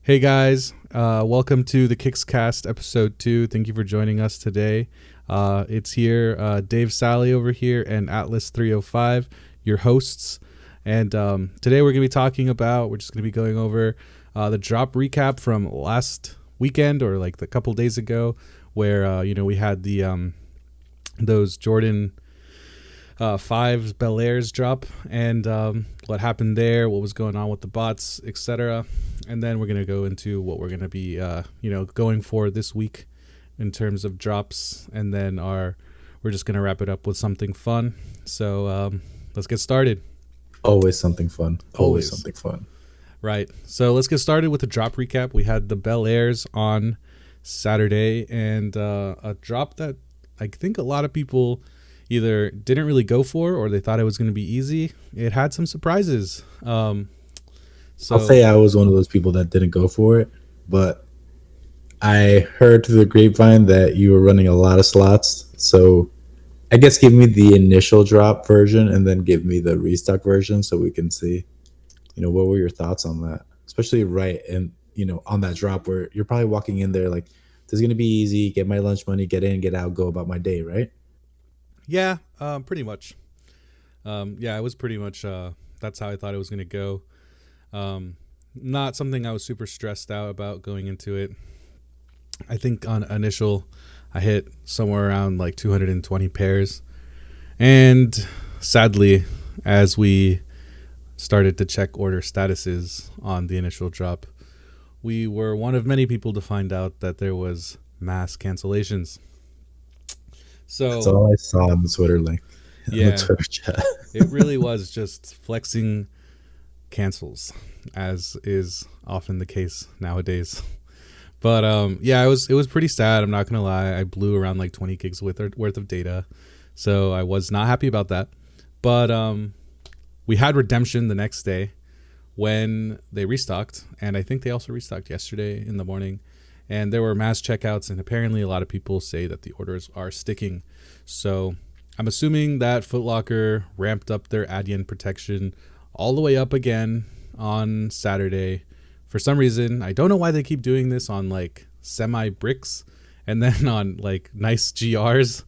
Hey guys, welcome to the Kickscast episode 2. Thank you for joining us today. It's here, Dave Sally over here and Atlas 305, your hosts. And today we're going to be we're just going to be going over the drop recap from last weekend or like a couple days ago where, we had the those Jordan 5 Bel Airs drop and what happened there, what was going on with the bots, etc. And then we're going to go into what we're going to be going for this week in terms of drops, and then we're just going to wrap it up with something fun. So let's get started. Always something fun. Always something fun. Right. So let's get started with the drop recap. We had the Bel Airs on Saturday, and a drop that I think a lot of people either didn't really go for or they thought it was going to be easy. It had some surprises. I'll say I was one of those people that didn't go for it, but I heard through the grapevine that you were running a lot of slots. So I guess give me the initial drop version and then give me the restock version so we can see, what were your thoughts on that? Especially right and on that drop where you're probably walking in there like, this is going to be easy, get my lunch money, get in, get out, go about my day, right? Yeah, pretty much. It was pretty much that's how I thought it was going to go. Not something I was super stressed out about going into it. I think on initial, I hit somewhere around like 220 pairs. And sadly, as we started to check order statuses on the initial drop, we were one of many people to find out that there was mass cancellations. So that's all I saw on the Twitter link. Yeah, the Twitter chat. It really was just flexing cancels, as is often the case nowadays. But it was pretty sad. I'm not gonna lie. I blew around like 20 gigs worth of data, so I was not happy about that. But we had redemption the next day when they restocked, and I think they also restocked yesterday in the morning. And there were mass checkouts, and apparently a lot of people say that the orders are sticking. So I'm assuming that Foot Locker ramped up their Adyen protection all the way up again on Saturday. For some reason, I don't know why they keep doing this on like semi bricks, and then on like nice GRs,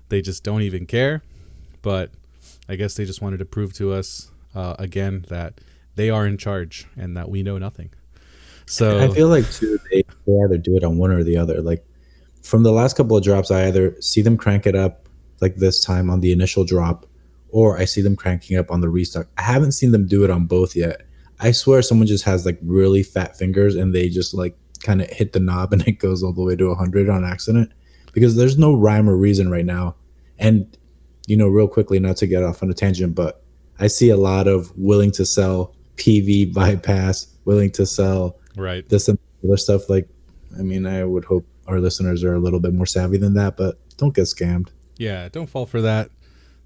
they just don't even care. But I guess they just wanted to prove to us again that they are in charge and that we know nothing. So I feel like too, they either do it on one or the other. Like from the last couple of drops, I either see them crank it up like this time on the initial drop, or I see them cranking up on the restock. I haven't seen them do it on both yet. I swear someone just has like really fat fingers and they just like kind of hit the knob and it goes all the way to 100 on accident, because there's no rhyme or reason right now. And, real quickly, not to get off on a tangent, but I see a lot of willing to sell PV bypass, willing to sell right this and other stuff. Like, I mean, I would hope our listeners are a little bit more savvy than that, but don't get scammed. Yeah, don't fall for that.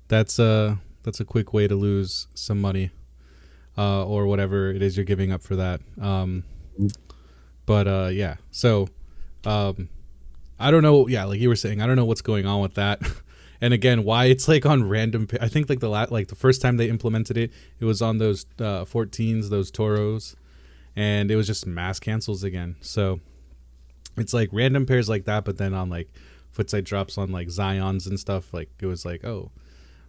That's a quick way to lose some money, or whatever it is you're giving up for that. So I don't know. Yeah, like you were saying, I don't know what's going on with that. And again, why it's like on random. I think like the first time they implemented it, it was on those 14s, those Toros, and it was just mass cancels again. So it's like random pairs like that, but then on like footside drops on like Zions and stuff, like it was like, oh,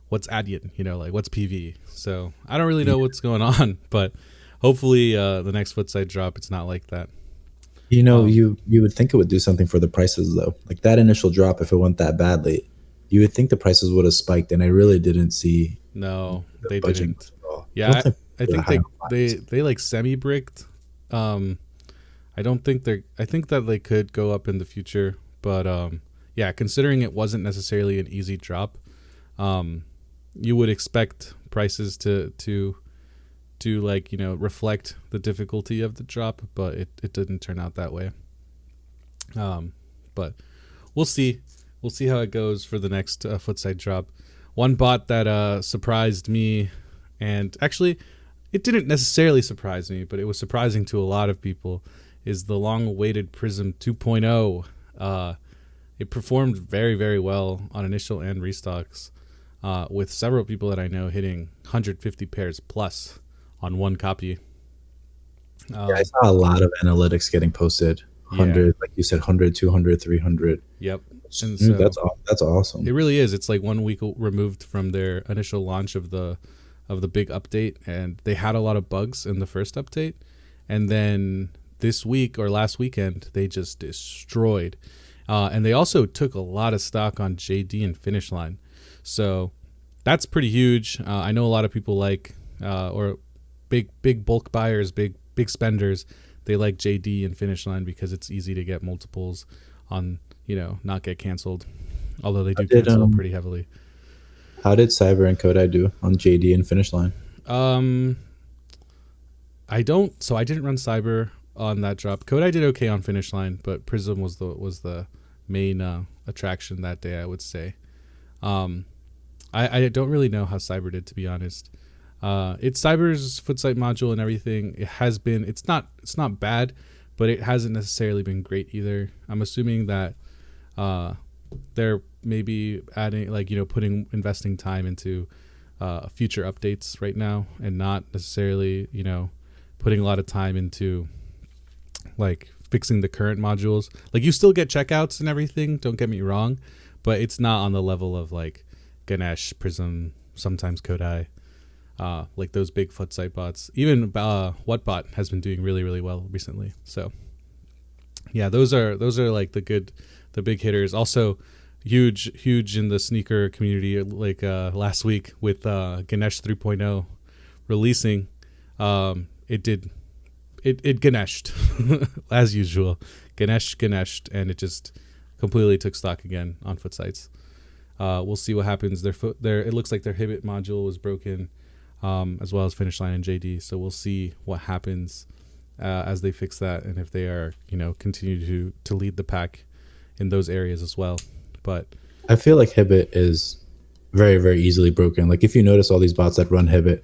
what's Adyen? Like what's PV? So I don't really know what's going on, but hopefully the next footside drop, it's not like that. You would think it would do something for the prices though. Like that initial drop, if it went that badly, you would think the prices would have spiked, and I really didn't see. No, they didn't. Yeah, I think they like semi bricked. I think that they could go up in the future, but considering it wasn't necessarily an easy drop, you would expect prices to like reflect the difficulty of the drop, but it didn't turn out that way. But we'll see how it goes for the next footside drop. One bot that surprised me, and actually it didn't necessarily surprise me, but it was surprising to a lot of people, is the long-awaited Prism 2.0. It performed very, very well on initial and restocks, with several people that I know hitting 150 pairs plus on one copy. Yeah, I Um, saw a lot of analytics getting posted. yeah, 100, like you said, 100, 200, 300. yep. And so That's it awesome. really is. It's like 1 week removed from their initial launch of the big update, and they had a lot of bugs in the first update, and then this week or last weekend they just destroyed. And they also took a lot of stock on JD and Finish Line, so that's pretty huge. I know a lot of people like or big bulk buyers, big spenders. They like JD and Finish Line because it's easy to get multiples on, not get canceled. Although they How do did cancel pretty heavily. Cyber and Kodai do on JD and Finish Line? Um, I don't. So I didn't run Cyber on that drop. Kodai did okay on Finish Line, but Prism was the main attraction that day, I would say. Um, I don't really know how Cyber did, to be honest. It's Cyber's Footsite module and everything. It has been. It's not bad, but it hasn't necessarily been great either. I'm assuming that they're maybe adding, like, putting investing time into future updates right now, and not necessarily putting a lot of time into like fixing the current modules. Like, you still get checkouts and everything, don't get me wrong, but it's not on the level of like Ganesh, Prism, sometimes Kodai, like those big foot site bots. Even Whatbot has been doing really, really well recently. So yeah, those are like the big hitters. Also huge in the sneaker community, like last week with Ganesh 3.0 releasing. It Ganeshed as usual. Ganeshed, and it just completely took stock again on foot sites. We'll see what happens. It looks like their Hibbit module was broken, as well as Finish Line and JD. So we'll see what happens as they fix that, and if they are, continue to lead the pack in those areas as well. But I feel like Hibbit is very, very easily broken. Like, if you notice all these bots that run Hibbit,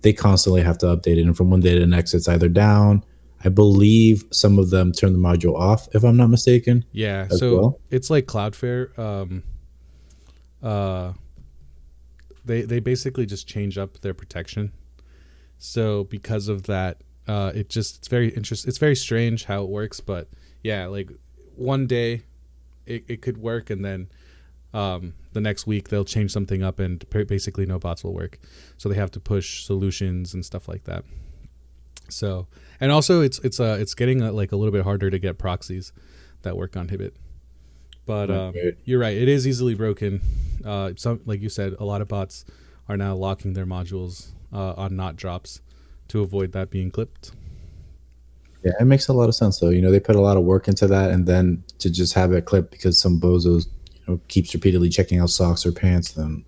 they constantly have to update it, and from one day to the next, it's either down. I believe some of them turn the module off, if I'm not mistaken, yeah, as so well. it's like Cloudflare. Uh, they basically just change up their protection. So because of that, it's very interesting. It's very strange how it works, but yeah, like one day it could work, and then the next week they'll change something up, and basically no bots will work. So they have to push solutions and stuff like that. So, and also it's getting like a little bit harder to get proxies that work on Hibbit. But Right. you're right, it is easily broken. Some, like you said, a lot of bots are now locking their modules on not drops to avoid that being clipped. Yeah, it makes a lot of sense though. They put a lot of work into that, and then to just have it clipped because some bozos, keeps repeatedly checking out socks or pants, then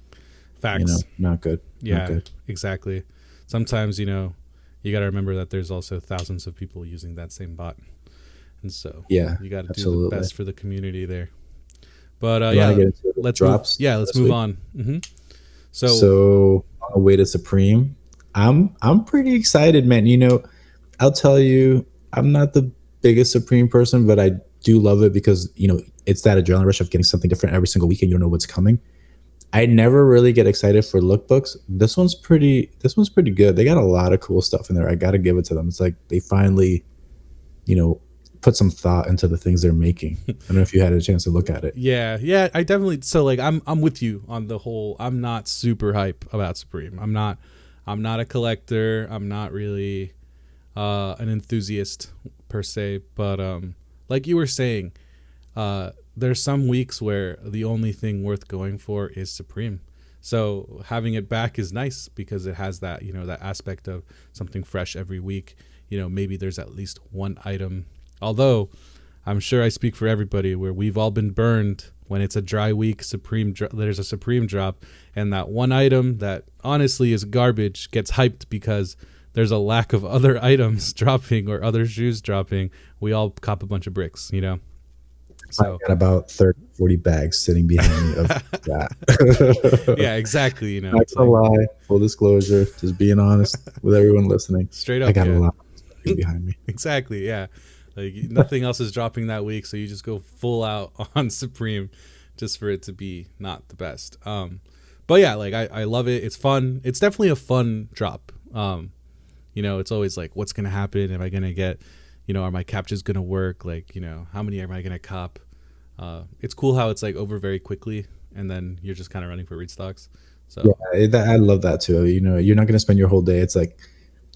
Facts. not good. Not Yeah, good. exactly. Sometimes, you got to remember that there's also thousands of people using that same bot. And so Yeah, you got to do the absolutely. best for the community there. But You want to yeah, get into the let's drops? let's this move week? on. So So on the way to Supreme, I'm pretty excited, man. I'll tell you, I'm not the biggest Supreme person, but I do love it because it's that adrenaline rush of getting something different every single weekend. You don't know what's coming. I never really get excited for lookbooks. This one's pretty. This one's pretty good. They got a lot of cool stuff in there. I got to give it to them. It's like they finally, you know, put some thought into the things they're making. I don't know if you had a chance to look at it. yeah, I definitely. So like, I'm with you on the whole. I'm not super hype about Supreme. I'm not a collector. I'm not really an enthusiast per se. But like you were saying, there's some weeks where the only thing worth going for is Supreme. So having it back is nice because it has that, that aspect of something fresh every week. Maybe there's at least one item. Although I'm sure I speak for everybody where we've all been burned when it's a dry week, there's a Supreme drop, and that one item that honestly is garbage gets hyped because there's a lack of other items dropping or other shoes dropping. We all cop a bunch of bricks, So I got about 30, 40 bags sitting behind me of that. yeah, exactly. Not gonna lie, full disclosure, just being honest with everyone listening. Straight up, I got yeah. a lot sitting behind me. Exactly, yeah. Like nothing else is dropping that week, so you just go full out on Supreme just for it to be not the best. But yeah, like I love it. It's fun. It's definitely a fun drop. It's always like, what's gonna happen? Am I gonna get, are my captures gonna work? Like, how many am I gonna cop? It's cool how it's like over very quickly, and then you're just kind of running for restocks. So I love that too. You're not going to spend your whole day. It's like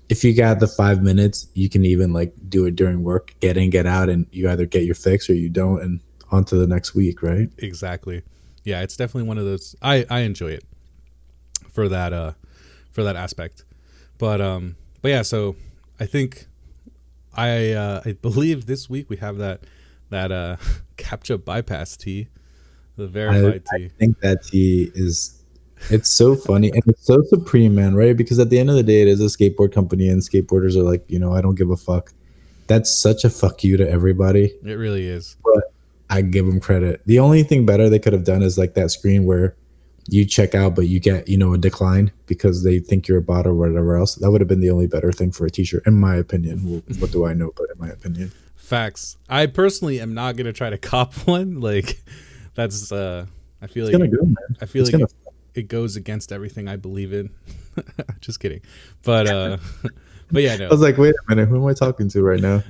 if you got the 5 minutes, you can even like do it during work, get in, get out, and you either get your fix or you don't, and on to the next week, right? exactly. Yeah, it's definitely one of those. I enjoy it for that aspect. But yeah, so I think I believe this week we have that CAPTCHA bypass tee, the verified I tee. think that tea it's so funny and it's so supreme, man, right? Because at the end of the day, it is a skateboard company, and skateboarders are like, I don't give a fuck. That's such a fuck you to everybody. It really is. But I give them credit. The only thing better they could have done is like that screen where you check out, but you get, a decline because they think you're a bot or whatever else. That would have been the only better thing for a t-shirt, in my opinion. Well, what do I know? But in my opinion, Facts. I personally am not gonna try to cop one. Like, that's I feel it's like gonna go, man. I feel It's like gonna. it goes against everything I believe in. Just kidding. But but yeah, I no. was like, wait a minute, who am I talking to right now?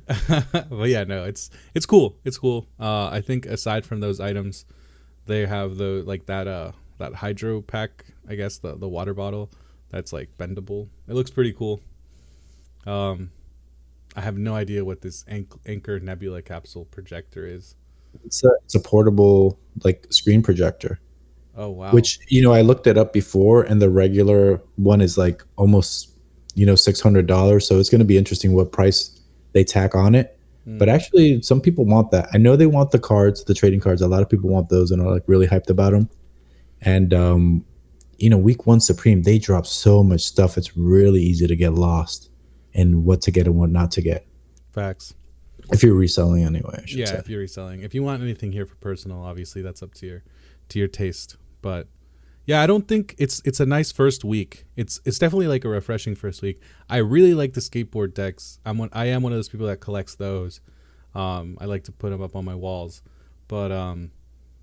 But yeah, no, it's cool. It's cool. I think aside from those items, they have the like that hydro pack, I guess, the water bottle that's like bendable. It looks pretty cool. I have no idea what this Anchor Nebula capsule projector is. It's a portable like screen projector, Oh wow. which I looked it up before, and the regular one is like almost $600. So it's going to be interesting what price they tack on it. But actually, some people want that. I know they want the cards, the trading cards. A lot of people want those and are like really hyped about them. And week one Supreme, they drop so much stuff. It's really easy to get lost in what to get and what not to get. Facts. If you're reselling anyway, I should Yeah, say. if you're reselling. If you want anything here for personal, obviously that's up to your taste. But yeah, I don't think it's a nice first week. It's definitely like a refreshing first week. I really like the skateboard decks. I am one of those people that collects those. I like to put them up on my walls. But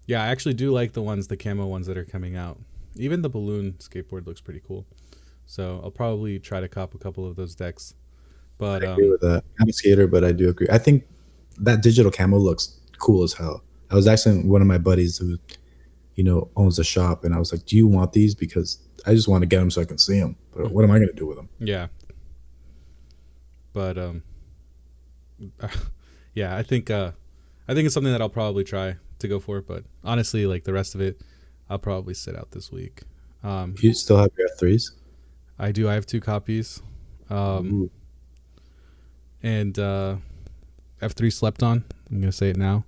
yeah, I actually do like the camo ones that are coming out. Even the balloon skateboard looks pretty cool. So I'll probably try to cop a couple of those decks. But I agree with that. I'm a skater, but I do agree. I think that digital camo looks cool as hell. I was actually one of my buddies who, owns a shop, and I was like, "Do you want these? Because I just want to get them so I can see them. But what am I going to do with them?" yeah. But yeah, I think it's something that I'll probably try to go for. But honestly, like the rest of it, I'll probably sit out this week. You still have your F3s? I do. I have 2 copies. Ooh. And F3 slept on. I'm gonna say it now.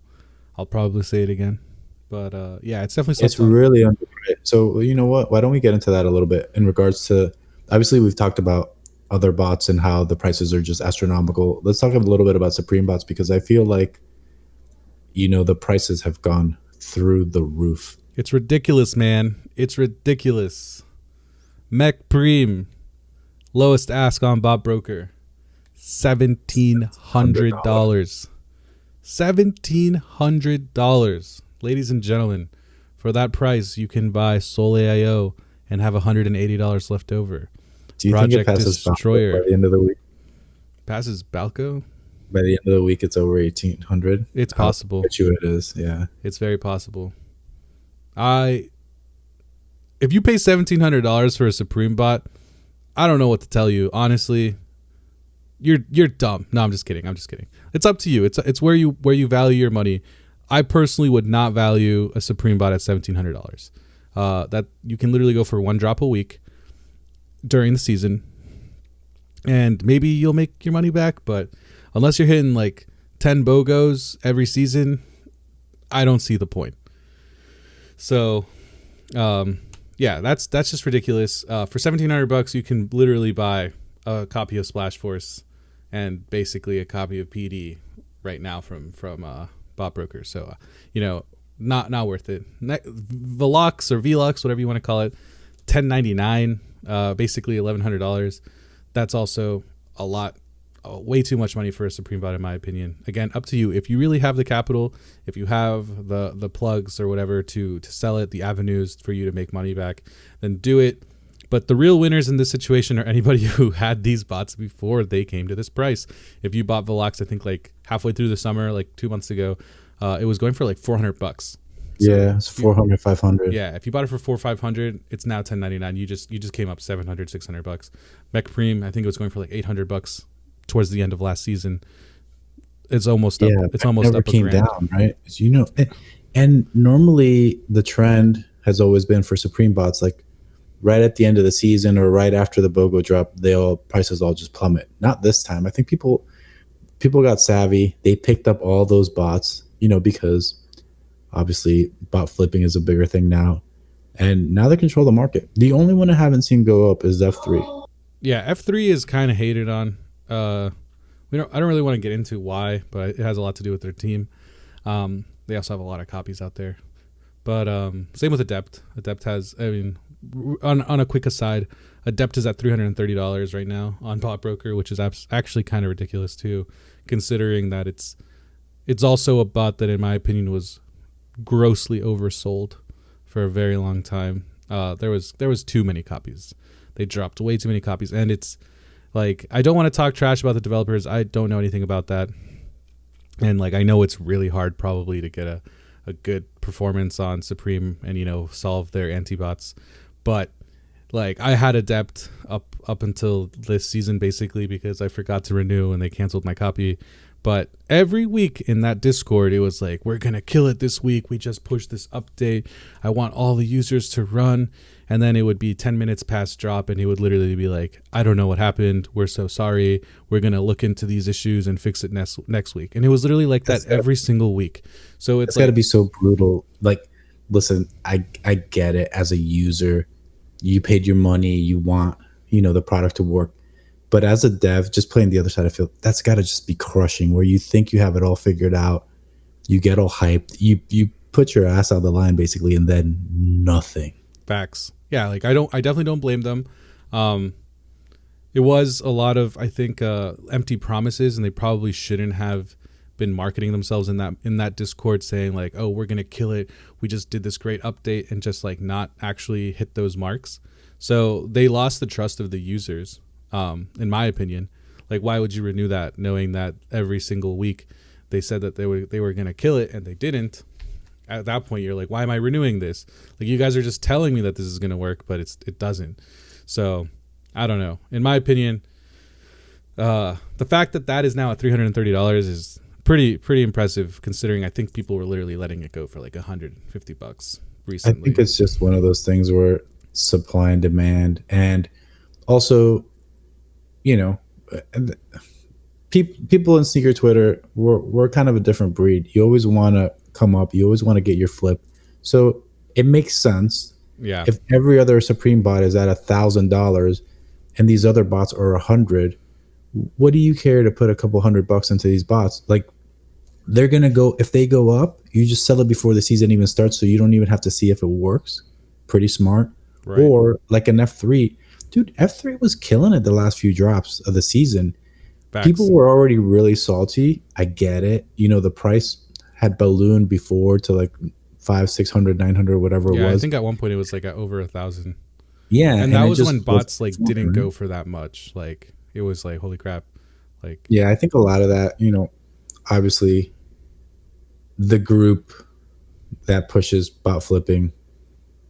I'll probably say it again. But yeah, it's definitely slept It's on. really underrated. So you know what? Why don't we get into that a little bit in regards to? Obviously, we've talked about other bots and how the prices are just astronomical. Let's talk a little bit about Supreme bots, because I feel like the prices have gone through the roof. It's ridiculous, man. It's ridiculous. Mech Preem, lowest ask on Bot Broker, $1,700. $1,700, ladies and gentlemen. For that price, you can buy Soleil.io and have $180 left over. Do you Project think it passes Destroyer by the end of the week? Passes Balco? By the end of the week, it's over 1,800. It's possible. I bet you it is. Yeah. It's very possible. If you pay $1,700 for a Supreme bot, I don't know what to tell you. Honestly, you're dumb. No, I'm just kidding. It's up to you. It's where you value your money. I personally would not value a Supreme bot at $1,700. That you can literally go for 1 drop a week during the season, and maybe you'll make your money back. But unless you're hitting like 10 BOGOs every season, I don't see the point. So, yeah, that's just ridiculous. For $1,700, you can literally buy a copy of Splash Force and basically a copy of PD right now from Bot Broker. So, not worth it. Velux or Velux, whatever you want to call it, $10.99, basically $1,100. That's also a lot. Way too much money for a Supreme bot, in my opinion. Again, up to you. If you really have the capital, if you have the plugs or whatever to sell it, the avenues for you to make money back, then do it. But the real winners in this situation are anybody who had these bots before they came to this price. If you bought Velox, I think like halfway through the summer, like 2 months ago, it was going for like $400. So yeah, it's 400, 500. yeah, if you bought it for 400-500, it's now $10.99. You just came up $700-$600. MechPreem, I think it was going for like $800 towards the end of last season. It's almost up. It's almost never up came $1,000. down, right? So, you know, and normally the trend has always been for Supreme bots, like right at the end of the season or right after the BOGO drop, prices all just plummet. Not this time. I think people got savvy. They picked up all those bots, you know, because obviously bot flipping is a bigger thing now, and now they control the market. The only one I haven't seen go up is F3. Yeah, F3 is kind of hated on. I don't really want to get into why, but it has a lot to do with their team. They also have a lot of copies out there. But same with Adept. Adept has, I mean, on a quick aside, Adept is at $330 right now on Bot Broker, which is actually kind of ridiculous too, considering that it's also a bot that, in my opinion, was grossly oversold for a very long time. There was too many copies. They dropped way too many copies, and it's like, I don't want to talk trash about the developers. I don't know anything about that, and like I know it's really hard probably to get a good performance on Supreme and, you know, solve their anti-bots, but like I had Adept up until this season basically because I forgot to renew and they canceled my copy. But every week in that Discord, it was like, we're going to kill it this week. We just pushed this update. I want all the users to run. And then it would be 10 minutes past drop, and he would literally be like, I don't know what happened. We're so sorry. We're going to look into these issues and fix it next week. And it was literally like that every single week. So it's got to be so brutal. Like, listen, I get it. As a user, you paid your money. You want, you know, the product to work. But as a dev, just playing the other side, I feel that's got to just be crushing, where you think you have it all figured out. You get all hyped. You put your ass on the line, basically, and then nothing. Facts. Yeah, like I definitely don't blame them. It was a lot of, I think, empty promises, and they probably shouldn't have been marketing themselves in that Discord saying like, oh, we're going to kill it. We just did this great update, and just like not actually hit those marks. So they lost the trust of the users. In my opinion, like, why would you renew that knowing that every single week they said that they were going to kill it and they didn't? At that point, you're like, why am I renewing this? Like, you guys are just telling me that this is going to work, but it doesn't. So I don't know. In my opinion, the fact that is now at $330 is pretty impressive, considering I think people were literally letting it go for like $150 recently. I think it's just one of those things where supply and demand, and also, you know, people in sneaker Twitter, we're kind of a different breed. You always want to come up. You always want to get your flip. So it makes sense. Yeah. If every other Supreme bot is at $1,000 and these other bots are $100, what do you care to put a couple $100 into these bots? Like, they're going to go, if they go up, you just sell it before the season even starts, so you don't even have to see if it works. Pretty smart. Right. Or like an F3. Dude, F3 was killing it the last few drops of the season. Facts. People were already really salty. I get it. You know, the price had ballooned before to like 500, 600, 900, whatever it was. I think at one point it was like at over 1,000. Yeah. And that was when bots like didn't go for that much. Like, it was like, holy crap. Like, yeah, I think a lot of that, you know, obviously the group that pushes bot flipping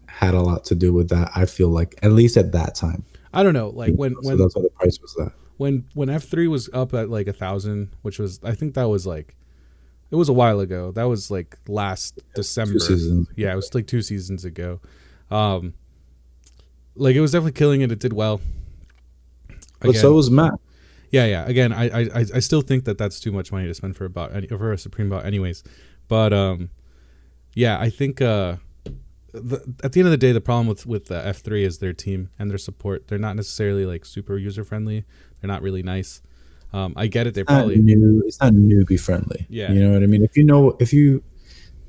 had a lot to do with that. I feel like, at least at that time. I don't know, like when that's why the price was that. When F3 was up at like 1,000, which was, I think that was like, it was a while ago. That was like last December. 2 seasons. Yeah, it was like 2 seasons ago. Like, it was definitely killing it. It did well. Again, but so was Matt. Yeah. Again, I still think that that's too much money to spend for a Supreme bot, anyways. But yeah, I think at the end of the day, the problem with F3 is their team and their support. They're not necessarily like super user friendly. They're not really nice. I get it. They're probably it's not newbie friendly. Yeah, you know what I mean.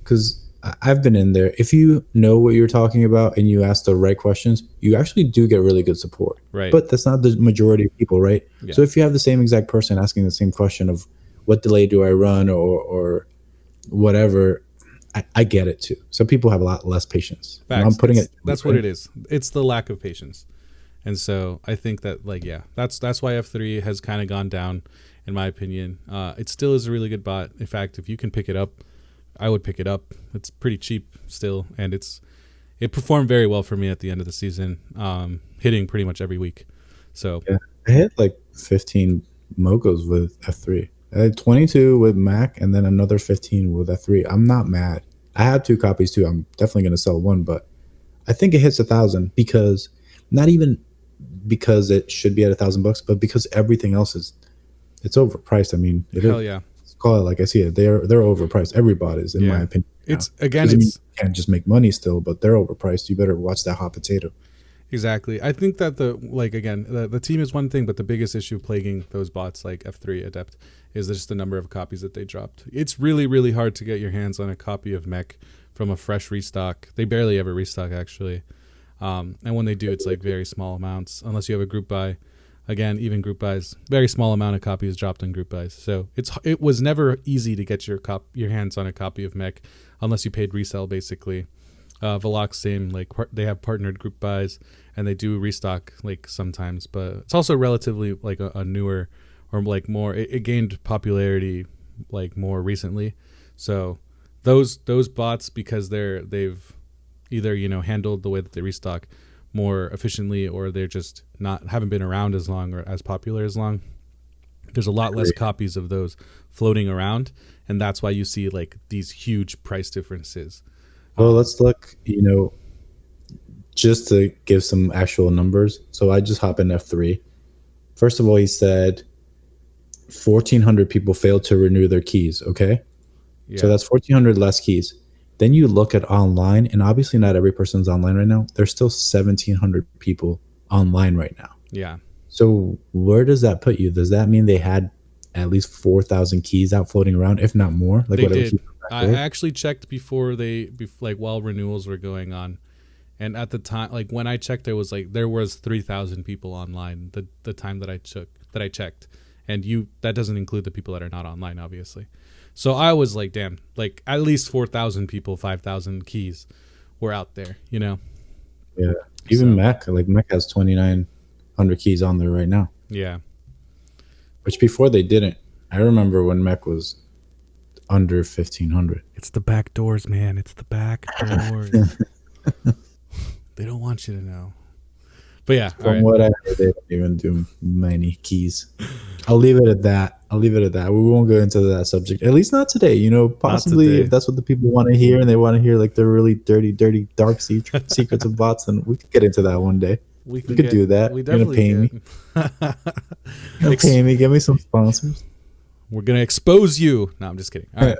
Because I've been in there. If you know what you're talking about and you ask the right questions, you actually do get really good support. Right. But that's not the majority of people, right? Yeah. So if you have the same exact person asking the same question of what delay do I run or whatever, I get it too. Some people have a lot less patience. Facts. I'm putting that's what it is. It's the lack of patience. And so I think that like yeah, that's why F3 has kind of gone down in my opinion. It still is a really good bot. In fact, if you can pick it up, I would pick it up. It's pretty cheap still, and it performed very well for me at the end of the season, hitting pretty much every week. So Yeah, I hit like 15 Mogos with F3. I had 22 with Mac, and then another 15 with F3. I'm not mad. I have 2 copies too. I'm definitely gonna sell one, but I think it hits 1,000 because not even because it should be at $1,000, but because everything else is it's overpriced. I mean, it hell is. yeah, Call it like I see it. They're overpriced. Everybody is, in my yeah. opinion. Now. It's again, Doesn't mean it's you can't just make money still, but they're overpriced. You better watch that hot potato. exactly. I think that the team is one thing, but the biggest issue plaguing those bots like F3 Adept is just the number of copies that they dropped. It's really, really hard to get your hands on a copy of Mech from a fresh restock. They barely ever restock actually. And when they do, it's like very small amounts, unless you have a group buy. Again, even group buys, very small amount of copies dropped in group buys. So it was never easy to get your hands on a copy of Mech, unless you paid resell basically. Velox same, like they have partnered group buys and they do restock like sometimes, but it's also relatively like a newer or like more. It gained popularity like more recently. So those bots, because they've either handled the way that they restock more efficiently, or they're just haven't been around as long or as popular as long. There's a lot less copies of those floating around, and that's why you see like these huge price differences. Well, let's look, just to give some actual numbers. So I just hop in F3. First of all, he said 1,400 people failed to renew their keys. Okay. Yeah. So that's 1,400 less keys. Then you look at online, and obviously not every person's online right now. There's still 1,700 people online right now. Yeah. So where does that put you? Does that mean they had at least 4,000 keys out floating around, if not more? Like they whatever. did. I actually checked before like while renewals were going on, and at the time, like when I checked, there was 3,000 people online. The time that I checked, and that doesn't include the people that are not online, obviously. So I was like, damn, like at least 4,000 people, 5,000 keys were out there, Yeah. Even Mech has 2,900 keys on there right now. Yeah. Which before they didn't. I remember when Mech was under 1,500. It's the back doors, man. It's the back doors. They don't want you to know. But yeah. From what I heard, they don't even do many keys. I'll leave it at that. We won't go into that subject. At least not today. Possibly if that's what the people want to hear, and they want to hear like the really dirty, dark secrets of bots, then we could get into that one day. We could do that. We definitely You're gonna pay me. Pay me. Give me some sponsors. We're gonna expose you. No, I'm just kidding. All right.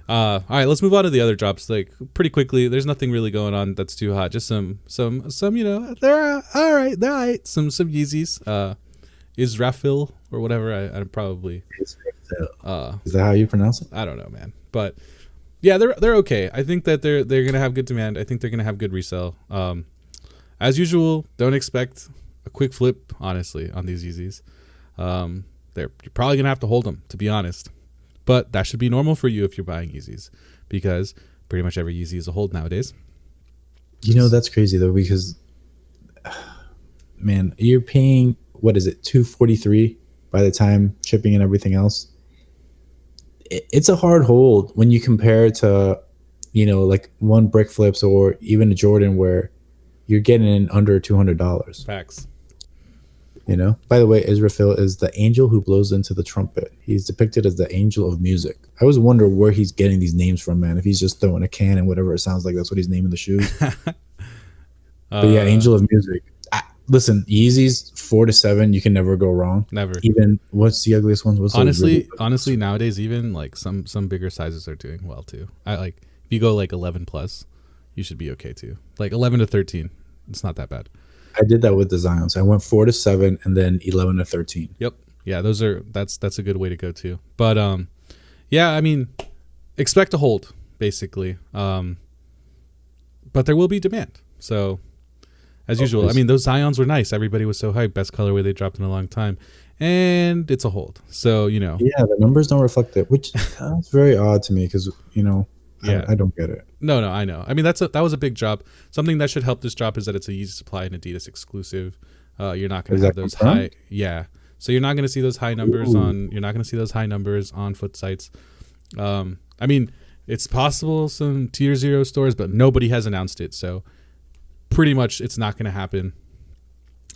All right, let's move on to the other drops. Like pretty quickly, there's nothing really going on that's too hot. Just some they're all right. They're all right. Some Yeezys. Israfil or whatever. I probably. Is that how you pronounce it? I don't know, man. But yeah, they're okay. I think that they're gonna have good demand. I think they're gonna have good resale. As usual, don't expect a quick flip. Honestly, on these Yeezys, you're probably gonna have to hold them, to be honest. But that should be normal for you if you're buying Yeezys, because pretty much every Yeezy is a hold nowadays. That's crazy though, because man, you're paying, what is it, $243 by the time shipping and everything else. It's a hard hold when you compare it to, like one Brick Flips or even a Jordan where you're getting in under $200. Facts. By the way, Israfil is the angel who blows into the trumpet. He's depicted as the angel of music. I always wonder where he's getting these names from, man. If he's just throwing a can and whatever it sounds like, that's what he's naming the shoes. But yeah, angel of music. Listen, Yeezys 4 to 7, you can never go wrong. Never. Even what's the ugliest ones? Honestly, nowadays even like some bigger sizes are doing well too. If you go like 11 plus, you should be okay too. Like 11 to 13, it's not that bad. I did that with the Zions. I went 4 to 7 and then 11 to 13. Yep. Yeah, that's a good way to go too. But yeah, I mean, expect a hold basically. But there will be demand. So as usual, I mean, those Zions were nice. Everybody was so hyped. Best colorway they dropped in a long time, and it's a hold. So Yeah, the numbers don't reflect it, which is very odd to me because Yeah. I don't get it. No, I know. I mean, that was a big drop. Something that should help this drop is that it's a Yeezy Supply and Adidas exclusive. You're not going Is to have that those confirmed? high. Yeah. So you're not going to see those high numbers Ooh. on. You're not going to see those high numbers on foot sites. I mean, it's possible some tier 0 stores, but nobody has announced it. So pretty much, it's not going to happen.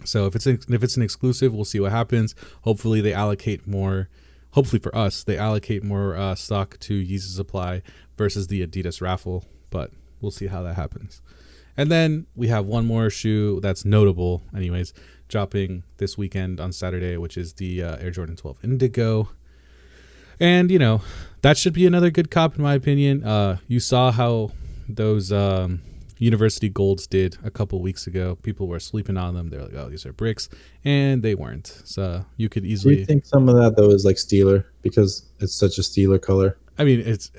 So if it's an exclusive, we'll see what happens. Hopefully they allocate more. Hopefully for us, they allocate more stock to Yeezy Supply versus the Adidas raffle. But we'll see how that happens. And then we have one more shoe that's notable, anyways, dropping this weekend on Saturday, which is the Air Jordan 12 Indigo. And, you know, that should be another good cop, in my opinion. You saw how those University Golds did a couple weeks ago. People were sleeping on them. They're like, oh, these are bricks. And they weren't. So you could Do easily... you think some of that, though, is like Steeler because it's such a Steeler color? I mean, it's...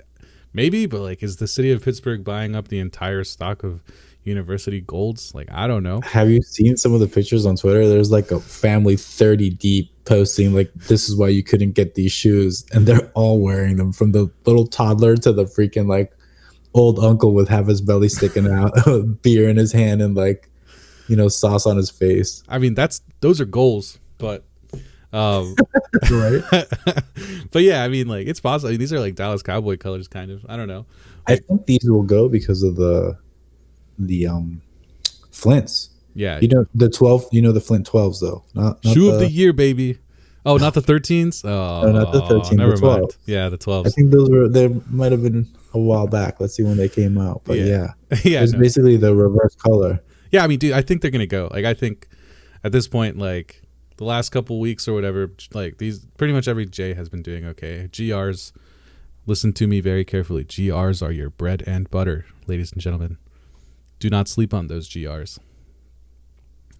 Maybe, but like, is the city of Pittsburgh buying up the entire stock of University Golds? Like, I don't know. Have you seen some of the pictures on Twitter? There's like a family 30 deep posting like, this is why you couldn't get these shoes, and they're all wearing them, from the little toddler to the freaking like old uncle with half his belly sticking out, beer in his hand, and like, you know, sauce on his face. I mean, those are goals, but Right. but yeah, I mean, like, it's possible. I mean, these are like Dallas Cowboy colors, kind of. I don't know. I think these will go because of the Flints. Yeah, You know the 12. You know the Flint 12s though. Not shoe of the year, baby. Oh, not the 13s. Oh, No, not the 13, Never the mind. 12s. Yeah, the I 12s. think they might have been a while back. Let's see when they came out. But yeah, Yeah, it's no. basically the reverse color. Yeah. I mean, dude, I think they're gonna go. Like, I think at this point, like the last couple weeks or whatever, like these, pretty much every J has been doing okay. GRs. Listen to me very carefully. GRs are your bread and butter, ladies and gentlemen. Do not sleep on those GRs.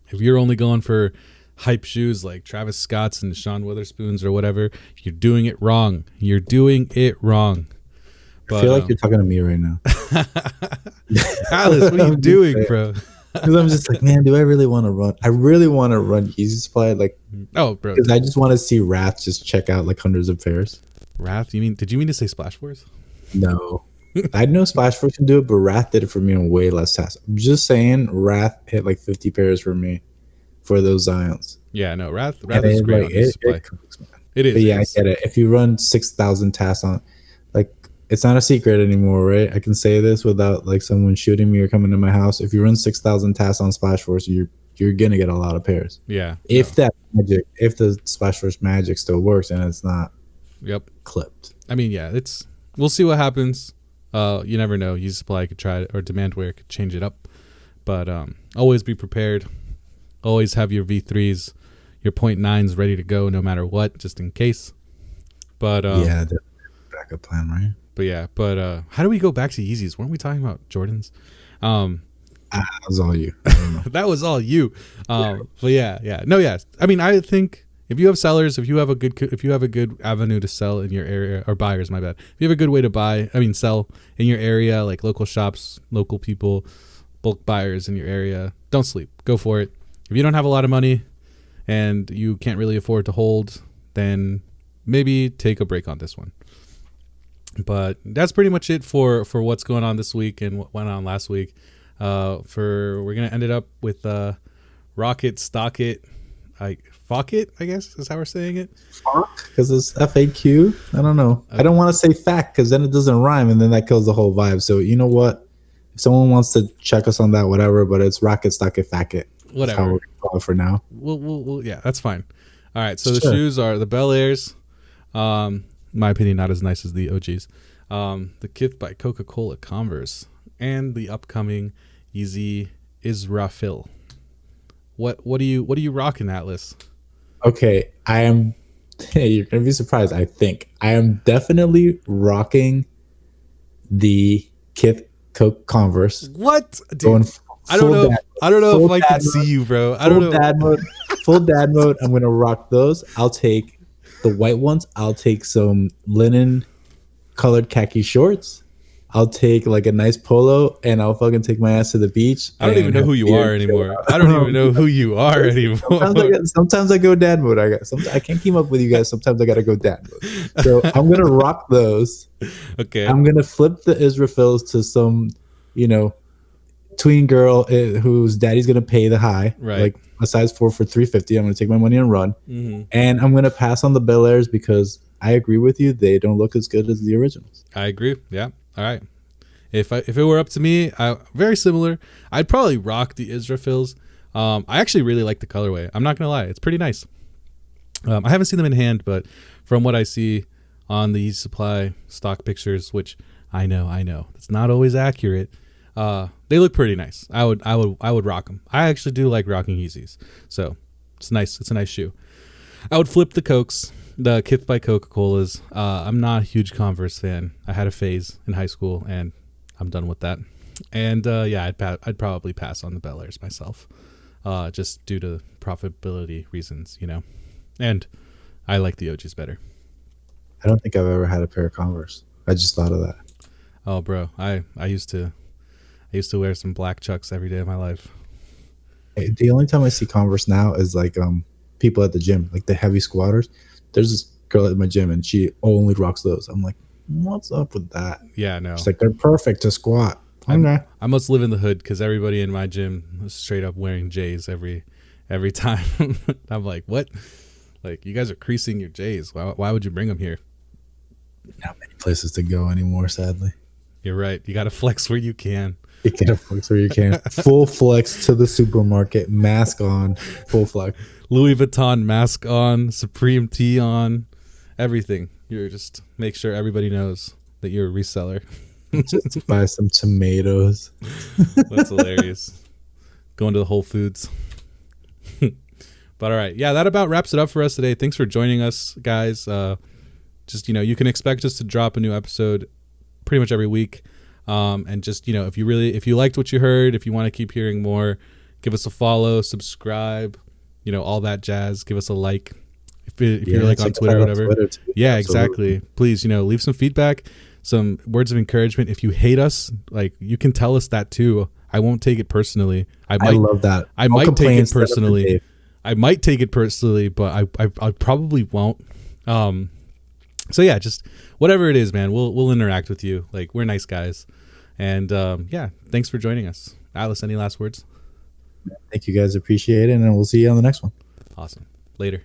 If you're only going for hype shoes like Travis Scott's and Sean Witherspoon's or whatever, you're doing it wrong. You're doing it wrong. But, I feel like you're talking to me right now. Alice, what are you doing, bro? Because I'm just like, man, do I really want to run? I really want to run Yeezy Supply, like, Oh, bro. because I just want to see Wrath just check out like hundreds of pairs. Wrath? Did you mean to say Splash Force? No, I know Splash Force can do it, but Wrath did it for me on way less tasks. I'm just saying, Wrath hit like 50 pairs for me for those Zions. Yeah, no, Wrath And is it's great like, on this supply. it cooks, man. It is. But yeah, it I is. get it. If you run 6,000 tasks on, like, it's not a secret anymore, right? I can say this without like someone shooting me or coming to my house. If you run 6,000 tasks on Splash Force, you're gonna get a lot of pairs. Yeah. If the Splash Force magic still works and it's not Yep. clipped. I mean, yeah, we'll see what happens. You never know. Use Supply could try it, or Demandware could change it up. But always be prepared. Always have your V3s, your .9s ready to go no matter what, just in case. But Yeah, the backup plan, right? but how do we go back to Yeezys? Weren't we talking about Jordans? That was all you. I don't know. That was all you. But yeah. No, yeah. I mean, I think if you have sellers, if you have a good avenue to sell in your area, or buyers, my bad. If you have a good way to sell in your area, like local shops, local people, bulk buyers in your area, don't sleep. Go for it. If you don't have a lot of money and you can't really afford to hold, then maybe take a break on this one. But that's pretty much it for what's going on this week and what went on last week. We're gonna end it up with Rocket Stockit, Focket, I guess is how we're saying it. Because it's FAQ. I don't know. I don't want to say fact because then it doesn't rhyme and then that kills the whole vibe. So you know what? If someone wants to check us on that, whatever. But it's Rocket Stockit Facket. Whatever. That's how we're gonna call it for now. We'll yeah, that's fine. All right, so the Sure. shoes are the Bel Airs. My opinion, not as nice as the OGs. The Kith by Coca-Cola Converse, and the upcoming Yeezy Israfil. What are you rocking, Atlas? Okay, I am. Hey, you're gonna be surprised. I think I am definitely rocking the Kith Coke Converse. What? Going Dude, I don't full know. dad- I don't know full if I can dad mode, see you, bro. I don't full know. dad mode. Full dad mode. I'm gonna rock those. I'll take the white ones. I'll take some linen colored khaki shorts. I'll take like a nice polo, and I'll fucking take my ass to the beach. I don't even know who you are anymore. I don't even know who you are anymore. Sometimes I go dad mode. I can't keep up with you guys. Sometimes I gotta go dad mode. So I'm gonna rock those. Okay. I'm gonna flip the Israfils to some, tween girl whose daddy's gonna pay the high, Right. a size 4 for 350. I'm going to take my money and run. Mm-hmm. And I'm going to pass on the Bel Airs because I agree with you. They don't look as good as the originals. I agree. Yeah. All right. If it were up to me, very similar. I'd probably rock the Israfils. I actually really like the colorway. I'm not gonna lie, it's pretty nice. I haven't seen them in hand, but from what I see on the Yeezy Supply stock pictures, which I know, it's not always accurate. They look pretty nice. I would rock them. I actually do like rocking Yeezys, so it's nice. It's a nice shoe. I would flip the Cokes, the Kith by Coca-Colas. I'm not a huge Converse fan. I had a phase in high school, and I'm done with that. And yeah, I'd probably pass on the Bel Airs myself, just due to profitability reasons, you know. And I like the OGs better. I don't think I've ever had a pair of Converse. I just thought of that. Oh, bro, I used to wear some black Chucks every day of my life. The only time I see Converse now is like people at the gym, like the heavy squatters. There's this girl at my gym and she only rocks those. I'm like, what's up with that? Yeah, no. She's like, they're perfect to squat. Okay. I must live in the hood because everybody in my gym is straight up wearing J's every time. I'm like, what? Like, you guys are creasing your J's. Why would you bring them here? Not many places to go anymore, sadly. You're right. You got to flex where you can. You gotta flex where you can. Full flex to the supermarket, mask on, full flex. Louis Vuitton mask on, Supreme tee on, everything. You're just make sure everybody knows that you're a reseller. Just buy some tomatoes. That's hilarious. Going to the Whole Foods. But all right. Yeah, that about wraps it up for us today. Thanks for joining us, guys. Just, you know, you can expect us to drop a new episode pretty much every week. And just, you know, if you liked what you heard, if you want to keep hearing more, give us a follow, subscribe, you know, all that jazz. Give us a like if you're like on Twitter or whatever. Yeah, absolutely. Exactly. Please, you know, leave some feedback, some words of encouragement. If you hate us, like, you can tell us that too. I won't take it personally. I love that. I might take it personally. I might take it personally, but I probably won't. So yeah, just whatever it is, man, we'll interact with you. Like, we're nice guys. And yeah, thanks for joining us. Alice, any last words? Thank you guys. Appreciate it. And we'll see you on the next one. Awesome. Later.